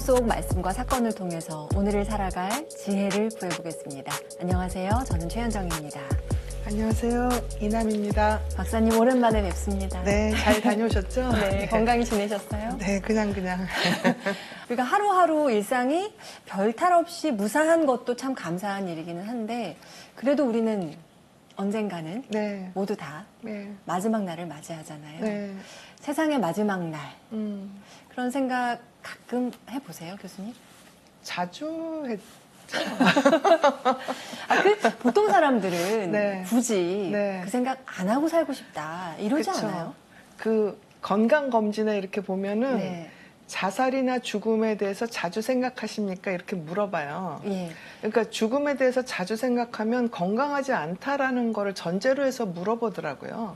성경 속 말씀과 사건을 통해서 오늘을 살아갈 지혜를 구해보겠습니다. 안녕하세요. 저는 최현정입니다. 안녕하세요. 이남입니다. 박사님 오랜만에 뵙습니다. 네, 잘 다녀오셨죠? 네, 건강히 지내셨어요? 네, 그냥. 그러니까 하루하루 일상이 별탈 없이 무사한 것도 참 감사한 일이기는 한데 그래도 우리는 언젠가는 네. 모두 다 네. 마지막 날을 맞이하잖아요. 네. 세상의 마지막 날 그런 생각 가끔 해보세요, 교수님? 자주 보통 사람들은 네. 굳이 네. 그 생각 안 하고 살고 싶다 이러지 그쵸. 않아요? 그 건강검진에 이렇게 보면은 네. 자살이나 죽음에 대해서 자주 생각하십니까? 이렇게 물어봐요. 예. 그러니까 죽음에 대해서 자주 생각하면 건강하지 않다라는 거를 전제로 해서 물어보더라고요.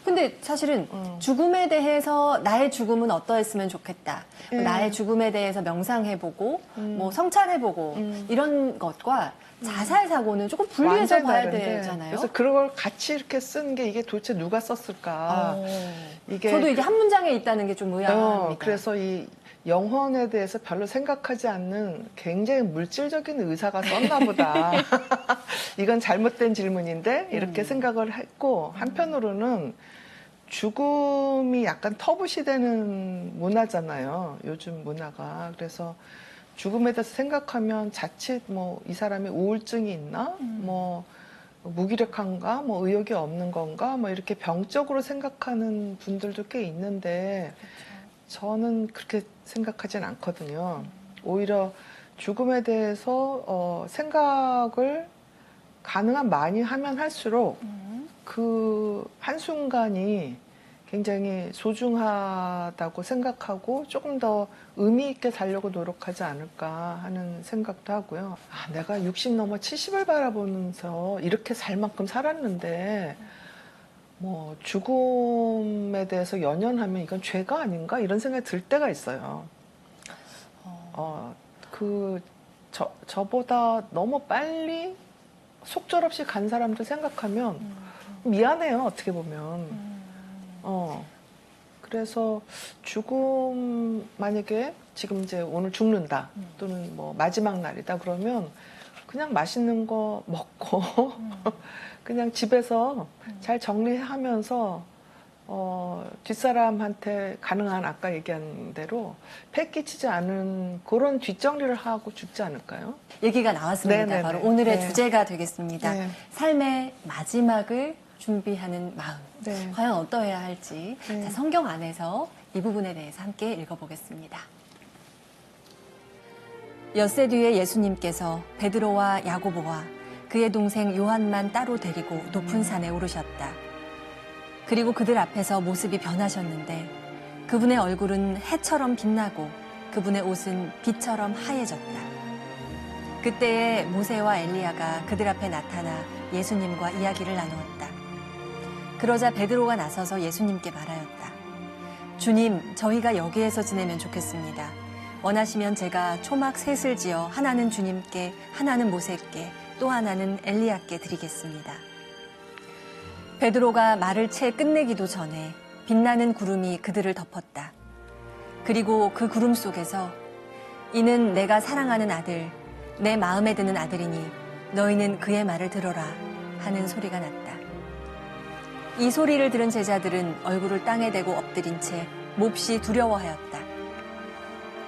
근데 사실은 죽음에 대해서 나의 죽음은 어떠했으면 좋겠다. 나의 죽음에 대해서 명상해보고 뭐 성찰해보고 이런 것과 자살 사고는 조금 분리해서 완전히 봐야 다른데. 되잖아요. 그래서 그런 걸 같이 이렇게 쓴 게 이게 도대체 누가 썼을까? 저도 이게 한 문장에 있다는 게 좀 의아합니다. 그래서 이 영혼에 대해서 별로 생각하지 않는 굉장히 물질적인 의사가 썼나 보다. 이건 잘못된 질문인데 이렇게 생각을 했고 한편으로는 죽음이 약간 터부시되는 문화잖아요. 요즘 문화가. 그래서 죽음에 대해서 생각하면 자칫 뭐 이 사람이 우울증이 있나? 뭐 무기력한가? 뭐 의욕이 없는 건가? 뭐 이렇게 병적으로 생각하는 분들도 꽤 있는데 저는 그렇게 생각하진 않거든요. 오히려 죽음에 대해서 생각을 가능한 많이 하면 할수록 그 한순간이 굉장히 소중하다고 생각하고 조금 더 의미 있게 살려고 노력하지 않을까 하는 생각도 하고요. 아, 내가 60 넘어 70을 바라보면서 이렇게 살 만큼 살았는데 뭐 죽음에 대해서 연연하면 이건 죄가 아닌가 이런 생각이 들 때가 있어요. 저보다 너무 빨리 속절없이 간 사람들 생각하면 미안해요, 어떻게 보면. 그래서 죽음 만약에 지금 이제 오늘 죽는다 또는 뭐 마지막 날이다 그러면 그냥 맛있는 거 먹고 그냥 집에서 잘 정리하면서 뒷사람한테 가능한 아까 얘기한 대로 폐 끼치지 않은 그런 뒷정리를 하고 죽지 않을까요? 얘기가 나왔습니다. 네네네. 바로 오늘의 네. 주제가 되겠습니다. 네. 삶의 마지막을 준비하는 마음. 네. 과연 어떠해야 할지 네. 자, 성경 안에서 이 부분에 대해서 함께 읽어보겠습니다. 엿새 뒤에 예수님께서 베드로와 야고보와 그의 동생 요한만 따로 데리고 높은 산에 오르셨다. 그리고 그들 앞에서 모습이 변하셨는데 그분의 얼굴은 해처럼 빛나고 그분의 옷은 빛처럼 하얘졌다. 그때에 모세와 엘리야가 그들 앞에 나타나 예수님과 이야기를 나누었다. 그러자 베드로가 나서서 예수님께 말하였다. 주님, 저희가 여기에서 지내면 좋겠습니다. 원하시면 제가 초막 셋을 지어 하나는 주님께, 하나는 모세께, 또 하나는 엘리야께 드리겠습니다. 베드로가 말을 채 끝내기도 전에 빛나는 구름이 그들을 덮었다. 그리고 그 구름 속에서 이는 내가 사랑하는 아들, 내 마음에 드는 아들이니 너희는 그의 말을 들어라 하는 소리가 났다. 이 소리를 들은 제자들은 얼굴을 땅에 대고 엎드린 채 몹시 두려워하였다.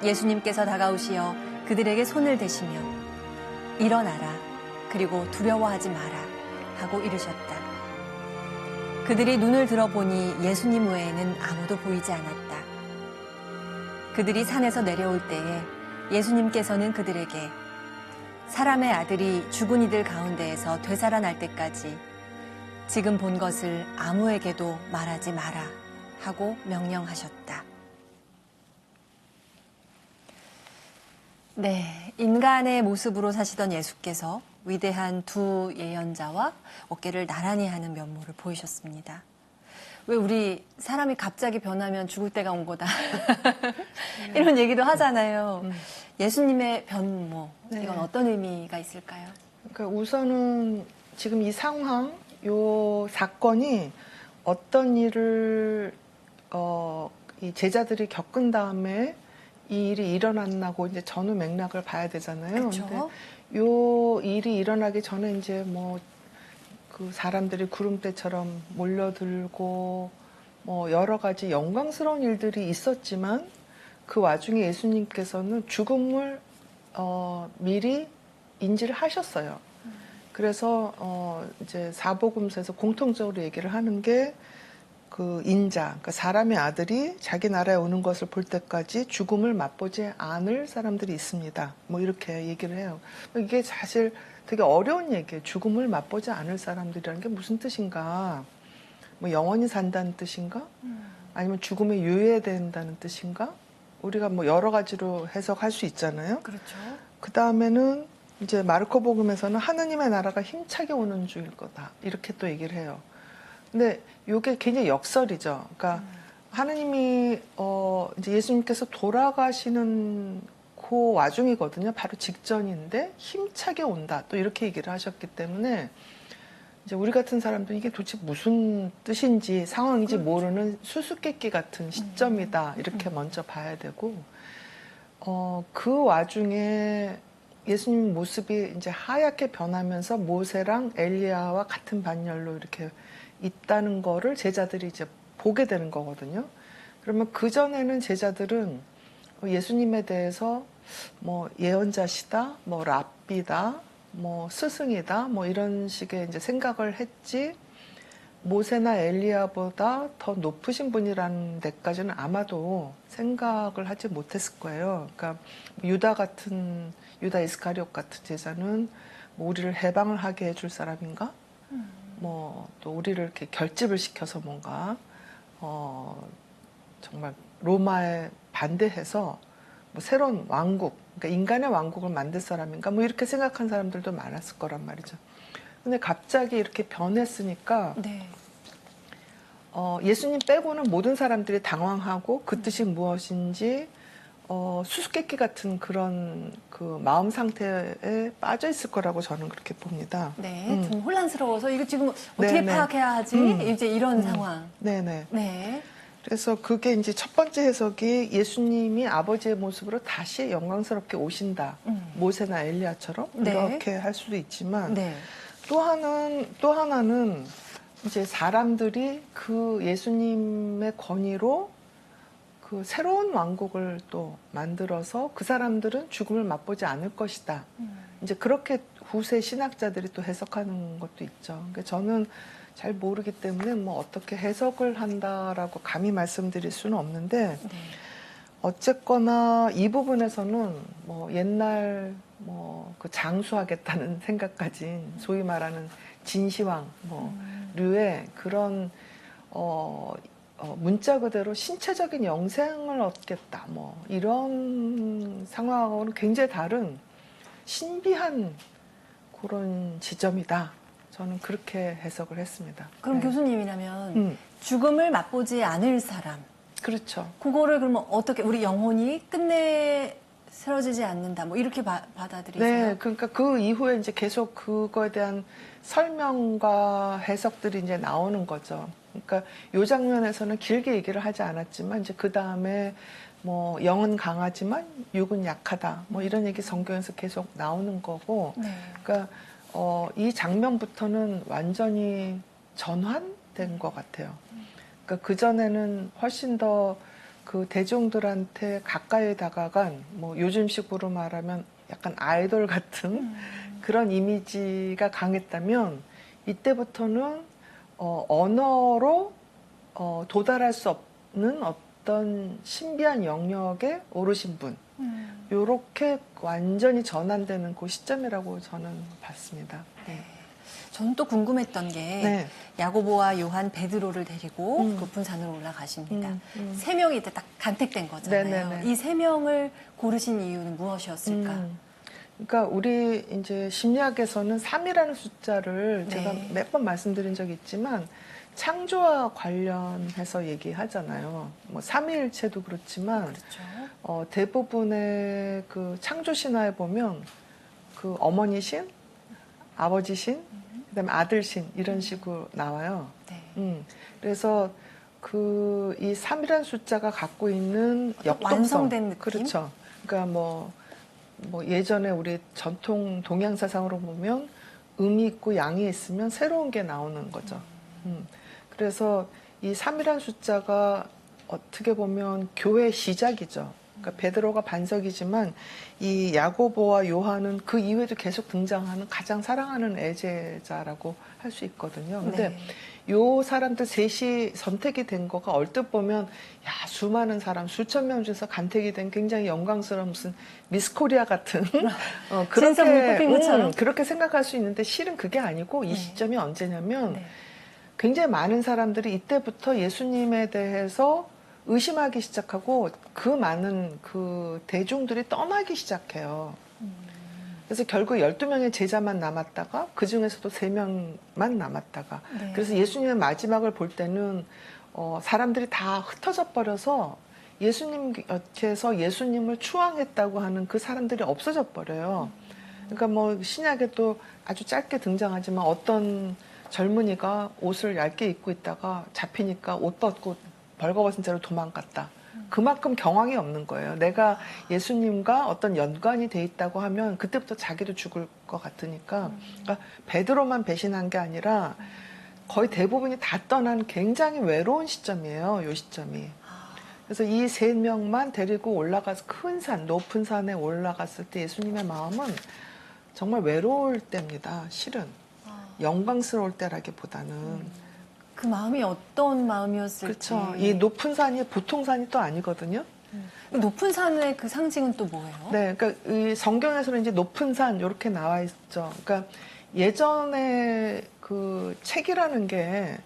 예수님께서 다가오시어 그들에게 손을 대시며 일어나라 그리고 두려워하지 마라 하고 이르셨다. 그들이 눈을 들어보니 예수님 외에는 아무도 보이지 않았다. 그들이 산에서 내려올 때에 예수님께서는 그들에게 사람의 아들이 죽은 이들 가운데에서 되살아날 때까지 지금 본 것을 아무에게도 말하지 마라 하고 명령하셨다. 네, 인간의 모습으로 사시던 예수께서 위대한 두 예언자와 어깨를 나란히 하는 면모를 보이셨습니다. 왜 우리 사람이 갑자기 변하면 죽을 때가 온 거다 이런 얘기도 하잖아요. 예수님의 변모, 이건 어떤 의미가 있을까요? 그러니까 우선은 지금 이 상황, 요 사건이 어떤 일을 이 제자들이 겪은 다음에 이 일이 일어났나고 이제 전후 맥락을 봐야 되잖아요. 그렇죠. 근데 요 일이 일어나기 전에 이제 뭐 그 사람들이 구름대처럼 몰려들고 뭐 여러 가지 영광스러운 일들이 있었지만 그 와중에 예수님께서는 죽음을 미리 인지를 하셨어요. 그래서 이제 사복음서에서 공통적으로 얘기를 하는 게 그 인자, 그러니까 사람의 아들이 자기 나라에 오는 것을 볼 때까지 죽음을 맛보지 않을 사람들이 있습니다. 뭐 이렇게 얘기를 해요. 이게 사실 되게 어려운 얘기예요. 죽음을 맛보지 않을 사람들이라는 게 무슨 뜻인가? 뭐 영원히 산다는 뜻인가? 아니면 죽음에 유예된다는 뜻인가? 우리가 뭐 여러 가지로 해석할 수 있잖아요. 그렇죠. 그 다음에는 이제 마르코복음에서는 하느님의 나라가 힘차게 오는 중일 거다. 이렇게 또 얘기를 해요. 근데 이게 굉장히 역설이죠. 그러니까 하느님이 이제 예수님께서 돌아가시는 그 와중이거든요. 바로 직전인데 힘차게 온다. 또 이렇게 얘기를 하셨기 때문에 이제 우리 같은 사람들은 이게 도대체 무슨 뜻인지 상황인지 모르는 수수께끼 같은 시점이다. 이렇게 먼저 봐야 되고 그 와중에 예수님 모습이 이제 하얗게 변하면서 모세랑 엘리야와 같은 반열로 이렇게 있다는 거를 제자들이 이제 보게 되는 거거든요. 그러면 그전에는 제자들은 예수님에 대해서 뭐 예언자시다, 뭐 랍비다, 뭐 스승이다, 뭐 이런 식의 이제 생각을 했지, 모세나 엘리야보다 더 높으신 분이라는 데까지는 아마도 생각을 하지 못했을 거예요. 그러니까 유다 이스카리옷 같은 제자는 뭐 우리를 해방을 하게 해줄 사람인가? 뭐 또 우리를 이렇게 결집을 시켜서 뭔가 정말 로마에 반대해서 뭐 새로운 왕국, 그러니까 인간의 왕국을 만들 사람인가? 뭐 이렇게 생각한 사람들도 많았을 거란 말이죠. 근데 갑자기 이렇게 변했으니까 네. 예수님 빼고는 모든 사람들이 당황하고 그 뜻이 무엇인지 수수께끼 같은 그런 그 마음 상태에 빠져 있을 거라고 저는 그렇게 봅니다. 네, 좀 혼란스러워서 이거 지금 어떻게 네네. 파악해야 하지? 이제 이런 상황. 네네. 네. 그래서 그게 이제 첫 번째 해석이 예수님이 아버지의 모습으로 다시 영광스럽게 오신다. 모세나 엘리야처럼 네. 이렇게 할 수도 있지만 네. 또 하나는 이제 사람들이 그 예수님의 권위로 그 새로운 왕국을 또 만들어서 그 사람들은 죽음을 맛보지 않을 것이다. 이제 그렇게 후세 신학자들이 또 해석하는 것도 있죠. 그러니까 저는 잘 모르기 때문에 뭐 어떻게 해석을 한다라고 감히 말씀드릴 수는 없는데 네. 어쨌거나 이 부분에서는 뭐 옛날 뭐 그 장수하겠다는 생각까지 소위 말하는 진시황 뭐 류의 그런 문자 그대로 신체적인 영생을 얻겠다 뭐 이런 상황하고는 굉장히 다른 신비한 그런 지점이다. 저는 그렇게 해석을 했습니다. 그럼 네. 교수님이라면 죽음을 맛보지 않을 사람. 그렇죠. 그거를 그러면 어떻게 우리 영혼이 끝내 쓰러지지 않는다. 뭐 이렇게 받아들이세요? 네, 그러니까 그 이후에 이제 계속 그거에 대한 설명과 해석들이 이제 나오는 거죠. 그러니까 요 장면에서는 길게 얘기를 하지 않았지만 이제 그 다음에 뭐 영은 강하지만 육은 약하다. 뭐 이런 얘기 성경에서 계속 나오는 거고. 네. 그러니까 이 장면부터는 완전히 전환된 것 같아요. 그러니까 그 전에는 훨씬 더 그 대중들한테 가까이 다가간 뭐 요즘식으로 말하면 약간 아이돌 같은 그런 이미지가 강했다면 이때부터는 언어로 도달할 수 없는 어떤 신비한 영역에 오르신 분 요렇게 완전히 전환되는 그 시점이라고 저는 봤습니다. 네. 저는 또 궁금했던 게 네. 야고보와 요한, 베드로를 데리고 높은 산으로 올라가십니다. 세 명이 이제 딱 간택된 거잖아요. 네네네. 이 세 명을 고르신 이유는 무엇이었을까? 그러니까 우리 이제 심리학에서는 3이라는 숫자를 네. 제가 몇 번 말씀드린 적이 있지만 창조와 관련해서 얘기하잖아요. 뭐 삼위일체도 그렇지만 그렇죠. 대부분의 그 창조 신화에 보면 그 어머니 신, 아버지 신, 그다음에 아들 신 이런 식으로 나와요. 네. 그래서 이 3이라는 숫자가 갖고 있는 역동성. 완성된 느낌? 그렇죠. 그러니까 뭐 예전에 우리 전통 동양 사상으로 보면 음이 있고 양이 있으면 새로운 게 나오는 거죠. 그래서 이 3이라는 숫자가 어떻게 보면 교회의 시작이죠. 그러니까 베드로가 반석이지만 이 야고보와 요한은 그 이후에도 계속 등장하는 가장 사랑하는 애제자라고 할 수 있거든요. 근데 네. 요 사람들 셋이 선택이 된 거가 얼뜻 보면 야 수많은 사람 수천 명 중에서 간택이 된 굉장히 영광스러운 무슨 미스코리아 같은 진선미 뽑힌 것처럼. 그렇게 생각할 수 있는데 실은 그게 아니고 이 네. 시점이 언제냐면 네. 굉장히 많은 사람들이 이때부터 예수님에 대해서 의심하기 시작하고 그 많은 그 대중들이 떠나기 시작해요. 그래서 결국 12명의 제자만 남았다가 그 중에서도 3명만 남았다가 네. 그래서 예수님의 마지막을 볼 때는 사람들이 다 흩어져 버려서 예수님 곁에서 예수님을 추앙했다고 하는 그 사람들이 없어져 버려요. 그러니까 뭐 신약에도 아주 짧게 등장하지만 어떤 젊은이가 옷을 얇게 입고 있다가 잡히니까 옷 벗고 벌거벗은 채로 도망갔다. 그만큼 경황이 없는 거예요. 내가 예수님과 어떤 연관이 돼 있다고 하면 그때부터 자기도 죽을 것 같으니까. 그러니까 베드로만 배신한 게 아니라 거의 대부분이 다 떠난 굉장히 외로운 시점이에요. 이 시점이. 그래서 이 3명만 데리고 올라가서 큰 산, 높은 산에 올라갔을 때 예수님의 마음은 정말 외로울 때입니다. 실은. 영광스러울 때라기보다는. 그 마음이 어떤 마음이었을지. 그렇죠. 이 높은 산이 보통 산이 또 아니거든요. 높은 산의 그 상징은 또 뭐예요? 네, 그러니까 이 성경에서는 이제 높은 산 이렇게 나와 있죠. 그러니까 예전에 그 책이라는 게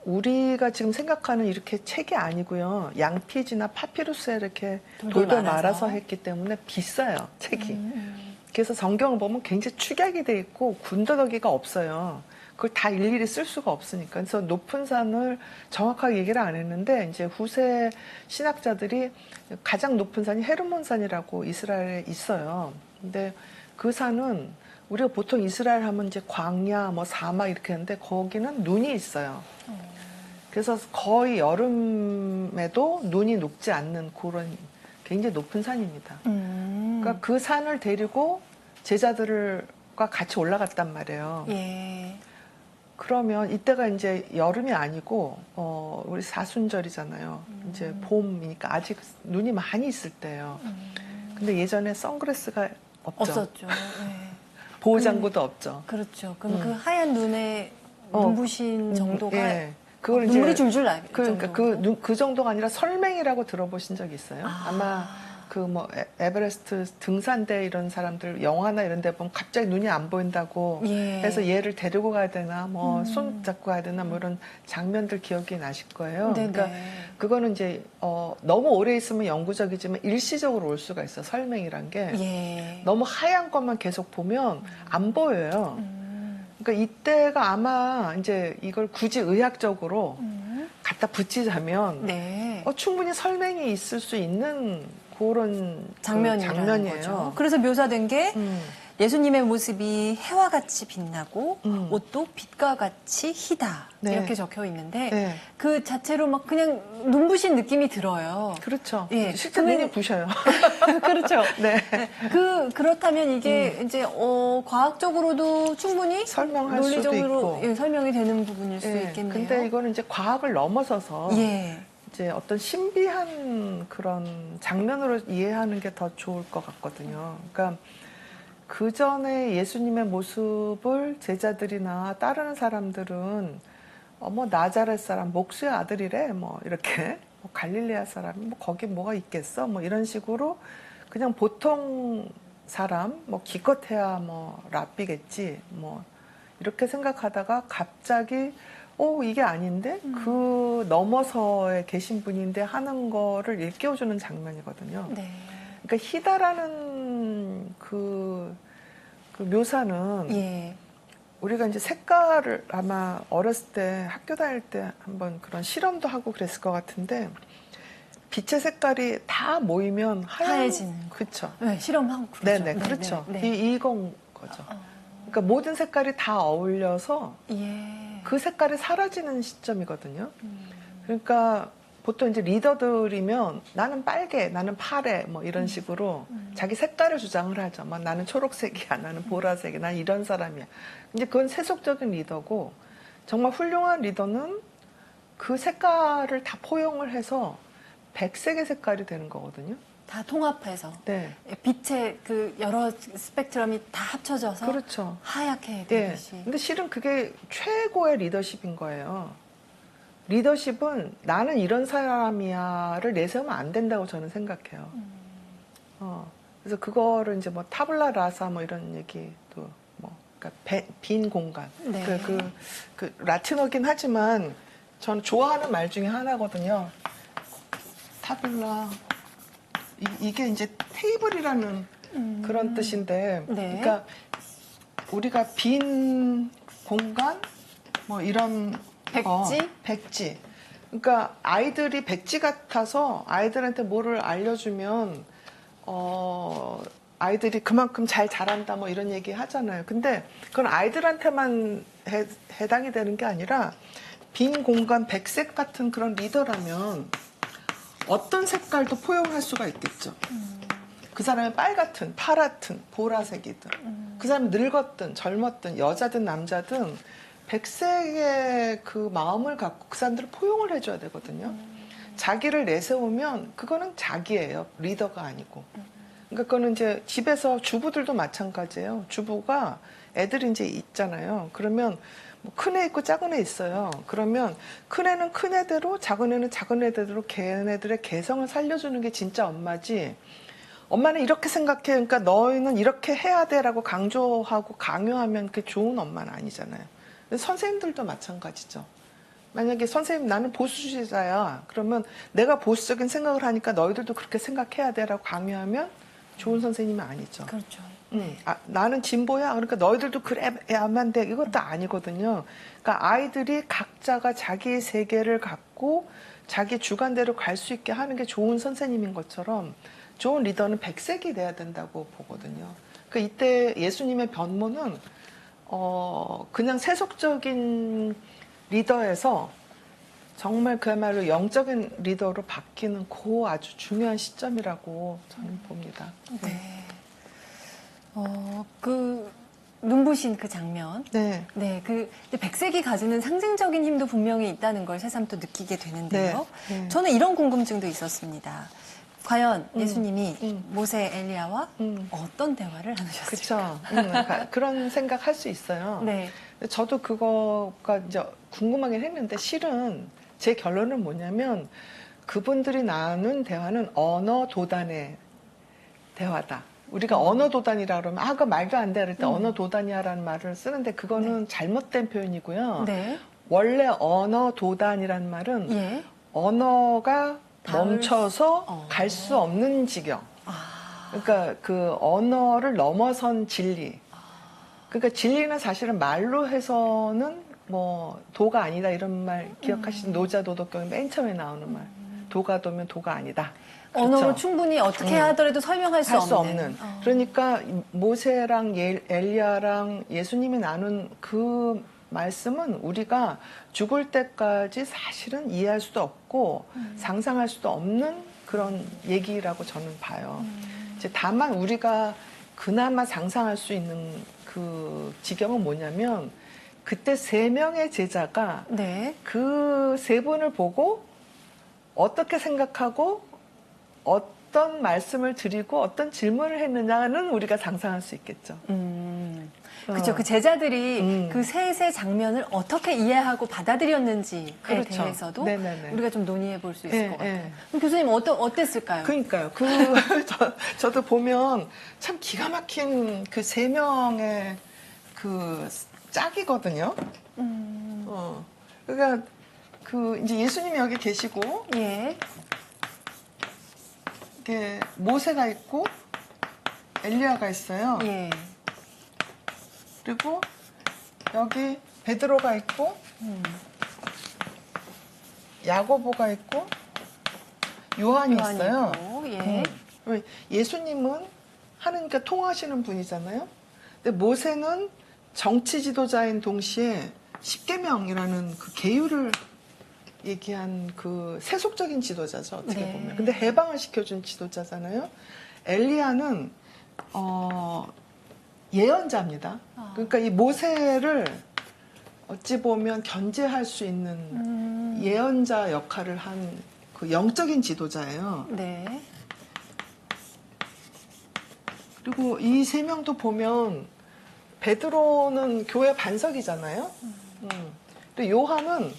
우리가 지금 생각하는 이렇게 책이 아니고요. 양피지나 파피루스에 이렇게 돌돌 말아서 했기 때문에 비싸요, 책이. 그래서 성경을 보면 굉장히 축약이 돼 있고 군더더기가 없어요. 그걸 다 일일이 쓸 수가 없으니까. 그래서 높은 산을 정확하게 얘기를 안 했는데 이제 후세 신학자들이 가장 높은 산이 헤르몬산이라고 이스라엘에 있어요. 근데 그 산은 우리가 보통 이스라엘 하면 이제 광야, 뭐 사막 이렇게 하는데 거기는 눈이 있어요. 그래서 거의 여름에도 눈이 녹지 않는 그런 굉장히 높은 산입니다. 그러니까 그 산을 데리고 제자들과 같이 올라갔단 말이에요. 예. 그러면 이때가 이제 여름이 아니고 우리 사순절이잖아요. 이제 봄이니까 아직 눈이 많이 있을 때예요. 근데 예전에 선글라스가 없었죠. 예. 보호장구도 없죠. 그렇죠. 그럼 그 하얀 눈에 눈부신 정도가 예. 그걸 눈물이 이제 줄줄 나. 그러니까 그 정도가 아니라 설맹이라고 들어보신 적 있어요? 아마 그 뭐 에베레스트 등산대 이런 사람들 영화나 이런 데 보면 갑자기 눈이 안 보인다고 예. 해서 얘를 데리고 가야 되나 뭐 손 잡고 가야 되나 뭐 이런 장면들 기억이 나실 거예요. 네네. 그러니까 그거는 이제 너무 오래 있으면 영구적이지만 일시적으로 올 수가 있어. 설맹이란 게 예. 너무 하얀 것만 계속 보면 안 보여요. 그러니까 이때가 아마 이제 이걸 굳이 의학적으로 갖다 붙이자면 네. 충분히 설명이 있을 수 있는 그런 장면이라는 거죠. 그래서 묘사된 게 예수님의 모습이 해와 같이 빛나고 옷도 빛과 같이 희다. 네. 이렇게 적혀 있는데 네. 그 자체로 막 그냥 눈부신 느낌이 들어요. 그렇죠. 예. 실제 눈이 부셔요. 그렇죠. 네. 그렇다면 이게 이제 과학적으로도 충분히 설명할 수도 논리적으로 있고. 예, 설명이 되는 부분일 수 예, 있겠네요. 근데 이거는 이제 과학을 넘어서서 예. 이제 어떤 신비한 그런 장면으로 이해하는 게 더 좋을 것 같거든요. 그러니까 그 전에 예수님의 모습을 제자들이나 따르는 사람들은 뭐 나자렛 사람 목수의 아들이래 뭐 이렇게 뭐 갈릴레아 사람이 뭐 거기 뭐가 있겠어 뭐 이런 식으로 그냥 보통 사람 뭐 기껏해야 뭐 랍비겠지 뭐 이렇게 생각하다가 갑자기 이게 아닌데 그 넘어서에 계신 분인데 하는 거를 일깨워주는 장면이거든요. 네. 그러니까 희다라는 그 묘사는 예. 우리가 이제 색깔을 아마 어렸을 때 학교 다닐 때 한번 그런 실험도 하고 그랬을 것 같은데 빛의 색깔이 다 모이면 하얘지는 거. 그렇죠. 네, 실험하고 그러죠. 네네 그렇죠. 네, 네. 이건 거죠. 그러니까 모든 색깔이 다 어울려서 예. 그 색깔이 사라지는 시점이거든요. 그러니까 보통 이제 리더들이면 나는 빨개, 나는 파래, 뭐 이런 식으로 자기 색깔을 주장을 하죠. 막 나는 초록색이야, 나는 보라색이야, 난 이런 사람이야. 이제 그건 세속적인 리더고 정말 훌륭한 리더는 그 색깔을 다 포용을 해서 백색의 색깔이 되는 거거든요. 다 통합해서 네. 빛의 그 여러 스펙트럼이 다 합쳐져서 그렇죠. 하얗게 네. 되듯이. 근데 실은 그게 최고의 리더십인 거예요. 리더십은 나는 이런 사람이야를 내세우면 안 된다고 저는 생각해요. 그래서 그거를 이제 뭐 타블라 라사 뭐 이런 얘기도 뭐, 그러니까 빈 공간. 네. 그 라틴어긴 하지만 저는 좋아하는 말 중에 하나거든요. 타블라. 이게 이제 테이블이라는 그런 뜻인데, 네. 그러니까 우리가 빈 공간 뭐 이런 백지? 백지. 그러니까 아이들이 백지 같아서 아이들한테 뭐를 알려주면 아이들이 그만큼 잘 자란다 뭐 이런 얘기 하잖아요. 근데 그건 아이들한테만 해당이 되는 게 아니라 빈 공간 백색 같은 그런 리더라면 어떤 색깔도 포용할 수가 있겠죠. 그 사람이 빨갛든 파랗든 보라색이든 그 사람이 늙었든 젊었든 여자든 남자든 백색의 그 마음을 갖고 그 사람들을 포용을 해줘야 되거든요. 자기를 내세우면 그거는 자기예요. 리더가 아니고. 그러니까 그거는 이제 집에서 주부들도 마찬가지예요. 주부가 애들이 이제 있잖아요. 그러면 뭐 큰 애 있고 작은 애 있어요. 그러면 큰 애는 큰 애대로 작은 애는 작은 애대로 걔네들의 개성을 살려주는 게 진짜 엄마지. 엄마는 이렇게 생각해. 그러니까 너희는 이렇게 해야 돼라고 강조하고 강요하면 그게 좋은 엄마는 아니잖아요. 선생님들도 마찬가지죠. 만약에 선생님 나는 보수주의자야. 그러면 내가 보수적인 생각을 하니까 너희들도 그렇게 생각해야 돼라고 강요하면 좋은 선생님은 아니죠. 그렇죠. 나는 진보야. 그러니까 너희들도 그래야만 돼. 이것도 아니거든요. 그러니까 아이들이 각자가 자기의 세계를 갖고 자기 주관대로 갈 수 있게 하는 게 좋은 선생님인 것처럼 좋은 리더는 백색이 돼야 된다고 보거든요. 그러니까 이때 예수님의 변모는 그냥 세속적인 리더에서 정말 그야말로 영적인 리더로 바뀌는 그 아주 중요한 시점이라고 저는 봅니다. 네. 그 눈부신 그 장면. 네. 네, 근데 백색이 가지는 상징적인 힘도 분명히 있다는 걸 새삼 또 느끼게 되는데요. 네, 네. 저는 이런 궁금증도 있었습니다. 과연 예수님이 모세 엘리야와 어떤 대화를 나누셨을까요? 그렇죠. 그런 생각 할 수 있어요. 네. 저도 그거가 이제 궁금하긴 했는데 실은 제 결론은 뭐냐면 그분들이 나눈 대화는 언어 도단의 대화다. 우리가 언어 도단이라 그러면 그거 말도 안 돼. 그럴 때 언어 도단이야라는 말을 쓰는데 그거는 잘못된 표현이고요. 네. 원래 언어 도단이라는 말은 예. 언어가 멈춰서 갈 수 없는 지경. 그러니까 그 언어를 넘어선 진리. 그러니까 진리는 사실은 말로 해서는 뭐 도가 아니다 이런 말 기억하시는 노자도덕경에 맨 처음에 나오는 말. 도가 도면 도가 아니다. 언어로 그렇죠? 충분히 어떻게 하더라도 설명할 수 할 수 없는. 없는. 그러니까 모세랑 엘리야랑 예수님이 나눈 그 말씀은 우리가 죽을 때까지 사실은 이해할 수도 없고 상상할 수도 없는 그런 얘기라고 저는 봐요. 이제 다만 우리가 그나마 상상할 수 있는 그 지경은 뭐냐면 그때 3명의 제자가 네. 그 3분을 보고 어떻게 생각하고 어떤 말씀을 드리고 어떤 질문을 했느냐는 우리가 상상할 수 있겠죠. 그렇죠. 그 제자들이 그 셋의 장면을 어떻게 이해하고 받아들였는지에 그렇죠. 대해서도 네네네. 우리가 좀 논의해 볼 수 있을 네, 것 같아요. 네. 그럼 교수님 어땠을까요? 그러니까요. 저도 보면 참 기가 막힌 그 3명의 그 짝이거든요. 그러니까 그 이제 예수님이 여기 계시고 예. 이렇게 모세가 있고 엘리야가 있어요. 예. 그리고 여기 베드로가 있고 야고보가 있고 요한이 있어요. 있고, 예. 예수님은 하느님과 통하시는 분이잖아요. 근데 모세는 정치 지도자인 동시에 십계명이라는 그 계율을 얘기한 그 세속적인 지도자죠, 어떻게 네. 보면. 근데 해방을 시켜준 지도자잖아요. 엘리야는 예언자입니다. 그러니까 이 모세를 어찌 보면 견제할 수 있는 예언자 역할을 한 그 영적인 지도자예요. 네. 그리고 이 세 명도 보면 베드로는 교회 반석이잖아요. 또 요한은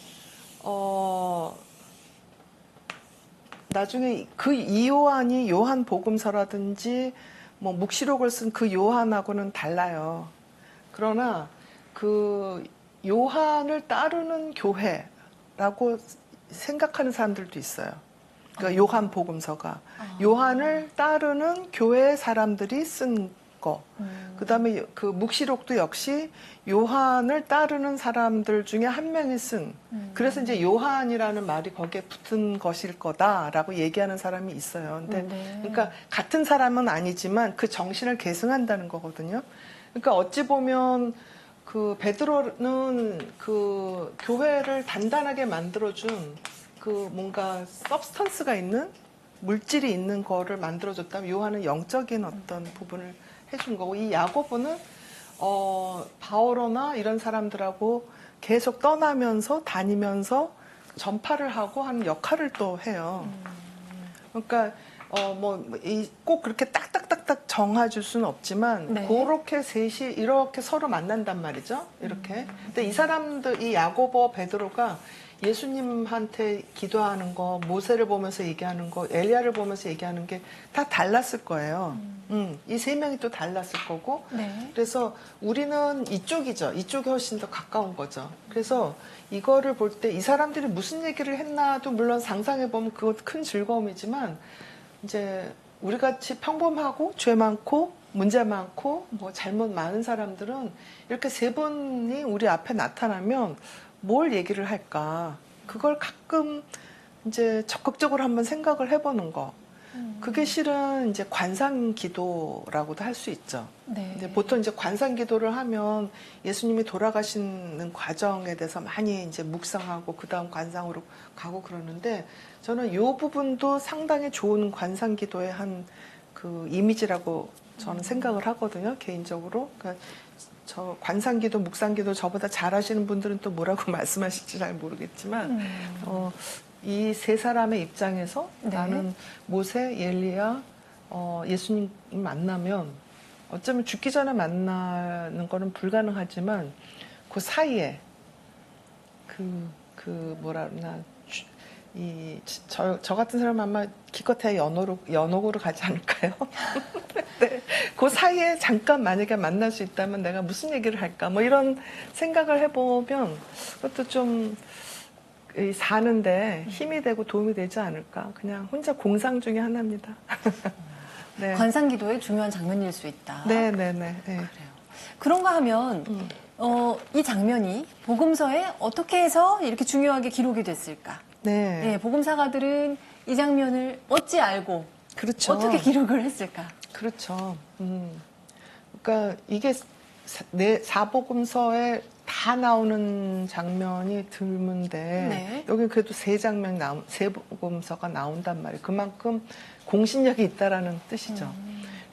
나중에 그 이요한이 요한 복음서라든지 뭐 묵시록을 쓴 그 요한하고는 달라요. 그러나 그 요한을 따르는 교회라고 생각하는 사람들도 있어요. 그러니까 요한 복음서가 요한을 따르는 교회 사람들이 쓴 거. 그다음에 그 묵시록도 역시 요한을 따르는 사람들 중에 한 명이 쓴. 그래서 이제 요한이라는 말이 거기에 붙은 것일 거다라고 얘기하는 사람이 있어요. 근데 네. 그러니까 같은 사람은 아니지만 그 정신을 계승한다는 거거든요. 그러니까 어찌 보면 그 베드로는 그 교회를 단단하게 만들어준 그 뭔가 서브스턴스가 있는 물질이 있는 거를 만들어줬다면 요한은 영적인 어떤 부분을 해준 거고 이 야고보는 바오로나 이런 사람들하고 계속 떠나면서 다니면서 전파를 하고 하는 역할을 또 해요. 그러니까 꼭 그렇게 딱딱딱딱 정해줄 수는 없지만 네. 그렇게 셋이 이렇게 서로 만난단 말이죠. 이렇게. 근데 이 사람들 이 야고보 베드로가 예수님한테 기도하는 거, 모세를 보면서 얘기하는 거, 엘리야를 보면서 얘기하는 게 다 달랐을 거예요. 이 세 명이 또 달랐을 거고. 네. 그래서 우리는 이쪽이죠. 이쪽이 훨씬 더 가까운 거죠. 그래서 이거를 볼 때 이 사람들이 무슨 얘기를 했나도 물론 상상해 보면 그것도 큰 즐거움이지만 이제 우리 같이 평범하고 죄 많고 문제 많고 뭐 잘못 많은 사람들은 이렇게 세 분이 우리 앞에 나타나면 뭘 얘기를 할까? 그걸 가끔 이제 적극적으로 한번 생각을 해보는 거. 그게 실은 이제 관상 기도라고도 할 수 있죠. 네. 근데 보통 이제 관상 기도를 하면 예수님이 돌아가시는 과정에 대해서 많이 이제 묵상하고 그 다음 관상으로 가고 그러는데 저는 이 부분도 상당히 좋은 관상 기도의 한 그 이미지라고 저는 생각을 하거든요, 개인적으로. 그러니까 저 관상기도, 묵상기도 저보다 잘하시는 분들은 또 뭐라고 말씀하실지 잘 모르겠지만 이 세 사람의 입장에서 네. 나는 모세, 엘리야, 예수님 만나면 어쩌면 죽기 전에 만나는 거는 불가능하지만 그 사이에 뭐라 그러나 저 같은 사람은 아마 기껏해야 연옥으로 가지 않을까요? 네. 그 사이에 잠깐 만약에 만날 수 있다면 내가 무슨 얘기를 할까? 뭐 이런 생각을 해보면 그것도 좀 사는데 힘이 되고 도움이 되지 않을까? 그냥 혼자 공상 중에 하나입니다. 네. 관상기도의 중요한 장면일 수 있다. 네네네. 네. 그래요. 그런가 하면 이 장면이 복음서에 어떻게 해서 이렇게 중요하게 기록이 됐을까? 네. 네, 복음사가들은 이 장면을 어찌 알고 그렇죠. 어떻게 기록을 했을까? 그렇죠. 그러니까 이게 사복음서에 다 나오는 장면이 드문데 네. 여기 그래도 세 복음서가 나온단 말이에요. 그만큼 공신력이 있다라는 뜻이죠.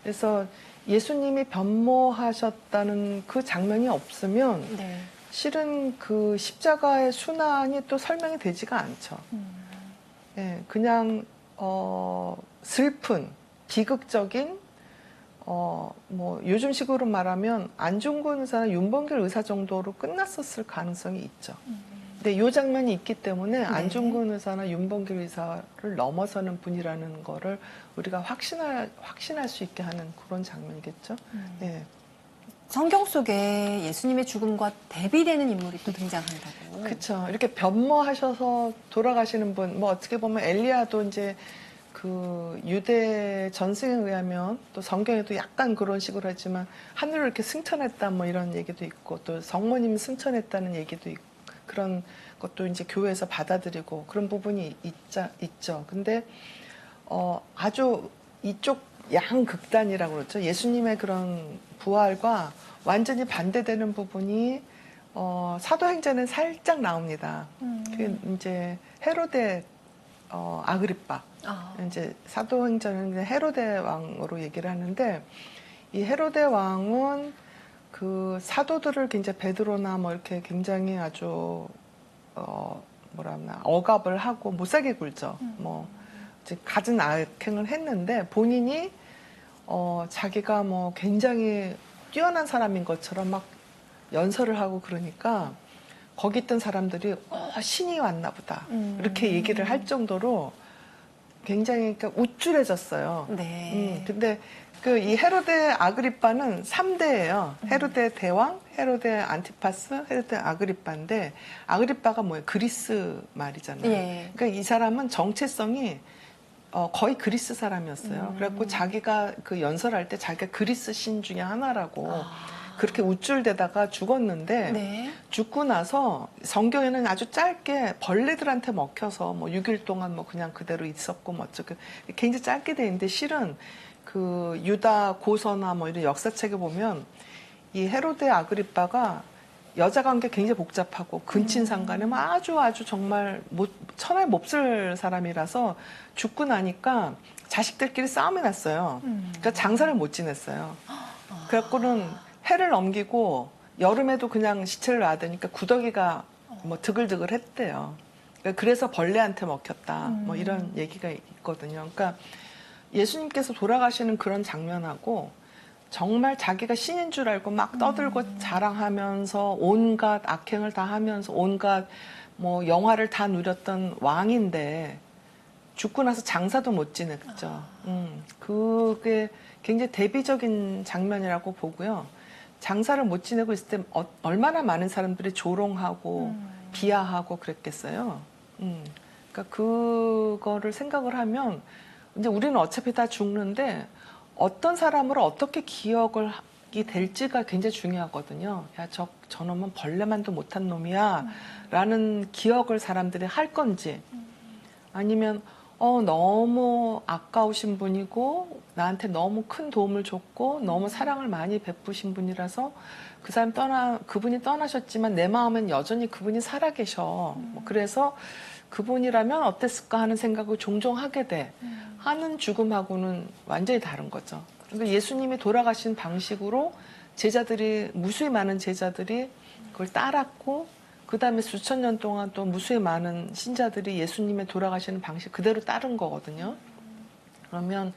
그래서 예수님이 변모하셨다는 그 장면이 없으면 네. 실은 그 십자가의 순환이 또 설명이 되지가 않죠. 예, 그냥 슬픈 비극적인 뭐 요즘식으로 말하면 안중근 의사나 윤봉길 의사 정도로 끝났었을 가능성이 있죠. 근데 이 장면이 있기 때문에 안중근 의사나 윤봉길 의사를 넘어서는 분이라는 거를 우리가 확신할 수 있게 하는 그런 장면이겠죠. 예. 성경 속에 예수님의 죽음과 대비되는 인물이 또 등장한다고. 그렇죠. 이렇게 변모하셔서 돌아가시는 분, 뭐 어떻게 보면 엘리야도 이제 그 유대 전승에 의하면 또 성경에도 약간 그런 식으로 하지만 하늘을 이렇게 승천했다 뭐 이런 얘기도 있고 또 성모님 승천했다는 얘기도 있고 그런 것도 이제 교회에서 받아들이고 그런 부분이 있죠. 근데 아주 이쪽 양극단이라고 그러죠. 예수님의 그런 부활과 완전히 반대되는 부분이 사도행전은 살짝 나옵니다. 그 이제 헤로데 아그리빠. 이제 사도행전은 이제 헤로데 왕으로 얘기를 하는데 이 헤로데 왕은 그 사도들을 굉장히 베드로나 뭐 이렇게 굉장히 아주 뭐라 하나 억압을 하고 못 살게 굴죠. 뭐 이제 갖은 악행을 했는데 본인이 자기가 뭐 굉장히 뛰어난 사람인 것처럼 막 연설을 하고 그러니까 거기 있던 사람들이 신이 왔나 보다 이렇게 얘기를 할 정도로 굉장히 그러니까 우쭐해졌어요. 네. 근데 그 이 헤로데 아그리빠는 3대예요. 헤로데 대왕, 헤로데 안티파스, 헤로데 아그리빠인데 아그리빠가 뭐예요? 그리스 말이잖아요. 예. 그러니까 이 사람은 정체성이 거의 그리스 사람이었어요. 그래갖고 자기가 그 연설할 때 자기가 그리스 신 중에 하나라고 그렇게 우쭐대다가 죽었는데 네. 죽고 나서 성경에는 아주 짧게 벌레들한테 먹혀서 뭐 6일 동안 뭐 그냥 그대로 있었고 뭐 어쩌고 굉장히 짧게 돼 있는데 실은 그 유다 고서나 뭐 이런 역사책에 보면 이 헤로데 아그리빠가 여자 관계 굉장히 복잡하고 근친상간에 뭐 아주 정말 천하에 몹쓸 사람이라서 죽고 나니까 자식들끼리 싸움이 났어요. 그러니까 장사를 못 지냈어요. 그래갖고는 해를 넘기고 여름에도 그냥 시체를 놔두니까 구더기가 뭐 드글드글 했대요. 그래서 벌레한테 먹혔다. 뭐 이런 얘기가 있거든요. 그러니까 예수님께서 돌아가시는 그런 장면하고 정말 자기가 신인 줄 알고 막 떠들고 자랑하면서 온갖 악행을 다 하면서 온갖 뭐 영화를 다 누렸던 왕인데 죽고 나서 장사도 못 지냈죠. 그게 굉장히 대비적인 장면이라고 보고요. 장사를 못 지내고 있을 때 얼마나 많은 사람들이 조롱하고 비하하고 그랬겠어요. 그러니까 그거를 생각을 하면 이제 우리는 어차피 다 죽는데 어떤 사람으로 어떻게 기억을 이 될지가 굉장히 중요하거든요. 야, 저놈은 벌레만도 못한 놈이야 라는 기억을 사람들이 할 건지 아니면 너무 아까우신 분이고 나한테 너무 큰 도움을 줬고 너무 사랑을 많이 베푸신 분이라서 그 사람 그분이 떠나셨지만 내 마음엔 여전히 그분이 살아계셔. 뭐 그래서 그분이라면 어땠을까 하는 생각을 종종 하게 돼. 하는 죽음하고는 완전히 다른 거죠. 그러니까 예수님이 돌아가신 방식으로 무수히 많은 제자들이 그걸 따랐고 그 다음에 수천 년 동안 또 무수히 많은 신자들이 예수님의 돌아가시는 방식 그대로 따른 거거든요. 그러면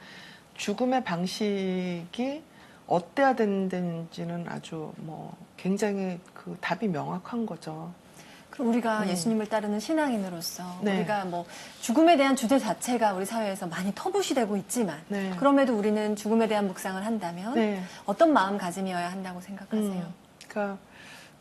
죽음의 방식이 어때야 되는지는 아주 뭐 굉장히 그 답이 명확한 거죠. 그럼 우리가 예수님을 따르는 신앙인으로서 네. 우리가 뭐 죽음에 대한 주제 자체가 우리 사회에서 많이 터부시되고 있지만 네. 그럼에도 우리는 죽음에 대한 묵상을 한다면 네. 어떤 마음가짐이어야 한다고 생각하세요? 그러니까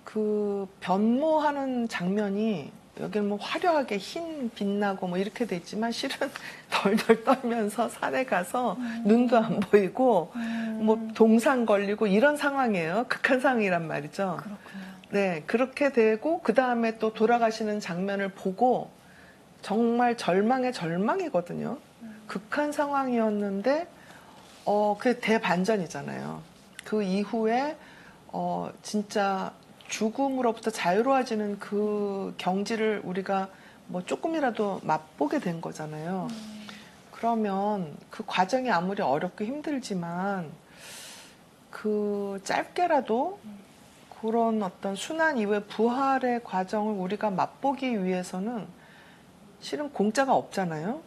그 변모하는 장면이 여기는 뭐 화려하게 흰 빛나고 뭐 이렇게 돼 있지만 실은 덜덜 떨면서 산에 가서 눈도 안 보이고 뭐 동상 걸리고 이런 상황이에요. 극한 상황이란 말이죠. 그렇군요. 네, 그렇게 되고 그 다음에 또 돌아가시는 장면을 보고 정말 절망의 절망이거든요. 극한 상황이었는데 그게 대반전이잖아요. 그 이후에 진짜 죽음으로부터 자유로워지는 그 경지를 우리가 뭐 조금이라도 맛보게 된 거잖아요. 그러면 그 과정이 아무리 어렵고 힘들지만 그 짧게라도 그런 어떤 순환 이후의 부활의 과정을 우리가 맛보기 위해서는 실은 공짜가 없잖아요.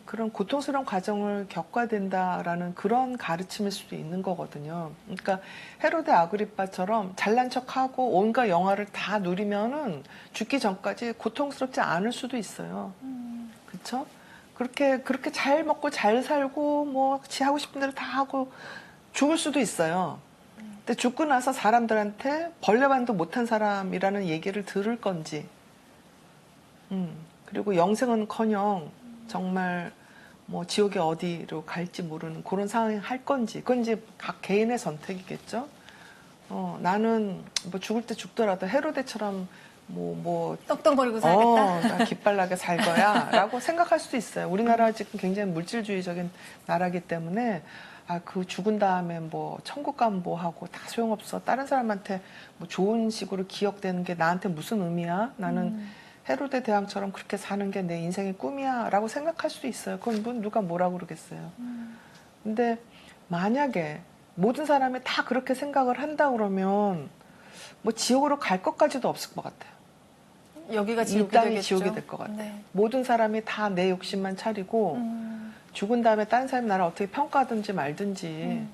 그런 고통스러운 과정을 겪어야 된다라는 그런 가르침일 수도 있는 거거든요. 그러니까 헤로데 아그리빠처럼 잘난 척하고 온갖 영화를 다 누리면은 죽기 전까지 고통스럽지 않을 수도 있어요. 그렇죠? 그렇게 잘 먹고 잘 살고 뭐 지 하고 싶은 대로 다 하고 죽을 수도 있어요. 근데 죽고 나서 사람들한테 벌레반도 못한 사람이라는 얘기를 들을 건지, 그리고 영생은커녕 정말 뭐 지옥에 어디로 갈지 모르는 그런 상황이 할 건지, 그건 이제 각 개인의 선택이겠죠. 나는 뭐 죽을 때 죽더라도 헤로데처럼 떡떡거리고 살겠다. 나 기빨나게 살 거야 라고 생각할 수도 있어요. 우리나라 지금 굉장히 물질주의적인 나라이기 때문에 아, 그 죽은 다음에 뭐 천국 가면 뭐 하고 다 소용없어. 다른 사람한테 뭐 좋은 식으로 기억되는 게 나한테 무슨 의미야? 나는 헤로데 대왕처럼 그렇게 사는 게 내 인생의 꿈이야 라고 생각할 수도 있어요. 그건 뭐 누가 뭐라고 그러겠어요. 근데 만약에 모든 사람이 다 그렇게 생각을 한다 그러면 뭐 지옥으로 갈 것까지도 없을 것 같아요. 여기가 이 지옥이 땅이 되겠죠. 지옥이 될 것 같아요. 네. 모든 사람이 다 내 욕심만 차리고 죽은 다음에 다른 사람이 나를 어떻게 평가하든지 말든지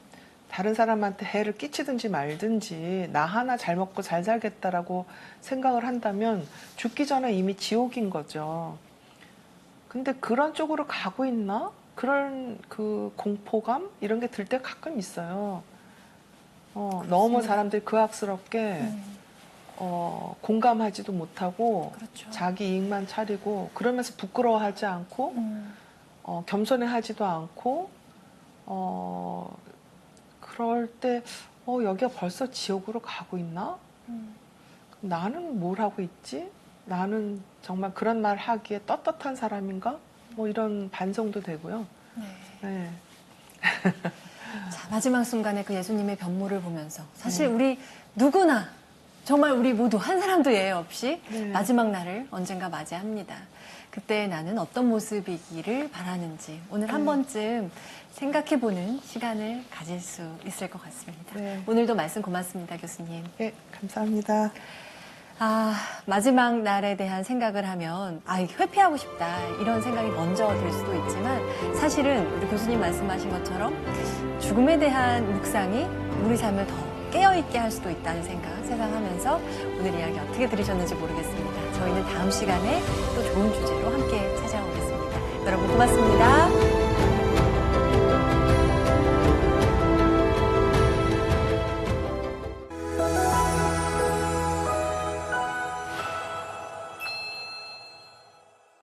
다른 사람한테 해를 끼치든지 말든지 나 하나 잘 먹고 잘 살겠다라고 생각을 한다면 죽기 전에 이미 지옥인 거죠. 근데 그런 쪽으로 가고 있나? 그런 그 공포감 이런 게 들 때 가끔 있어요. 너무 사람들이 그악스럽게 공감하지도 못하고 그렇죠. 자기 이익만 차리고 그러면서 부끄러워하지 않고 겸손해하지도 않고 그럴 때 여기가 벌써 지옥으로 가고 있나? 나는 뭘 하고 있지? 나는 정말 그런 말 하기에 떳떳한 사람인가? 뭐 이런 반성도 되고요. 네. 네. 자, 마지막 순간에 그 예수님의 변모를 보면서 사실 네. 우리 누구나 정말 우리 모두 한 사람도 예외 없이 네. 마지막 날을 언젠가 맞이합니다. 그때 나는 어떤 모습이기를 바라는지 오늘 한 번쯤 생각해보는 시간을 가질 수 있을 것 같습니다. 네. 오늘도 말씀 고맙습니다, 교수님. 네, 감사합니다. 마지막 날에 대한 생각을 하면, 이게 회피하고 싶다, 이런 생각이 먼저 들 수도 있지만, 사실은 우리 교수님 말씀하신 것처럼 죽음에 대한 묵상이 우리 삶을 더 깨어있게 할 수도 있다는 생각하면서 오늘 이야기 어떻게 들으셨는지 모르겠습니다. 저희는 다음 시간에 또 좋은 주제로 함께 찾아오겠습니다. 여러분 고맙습니다.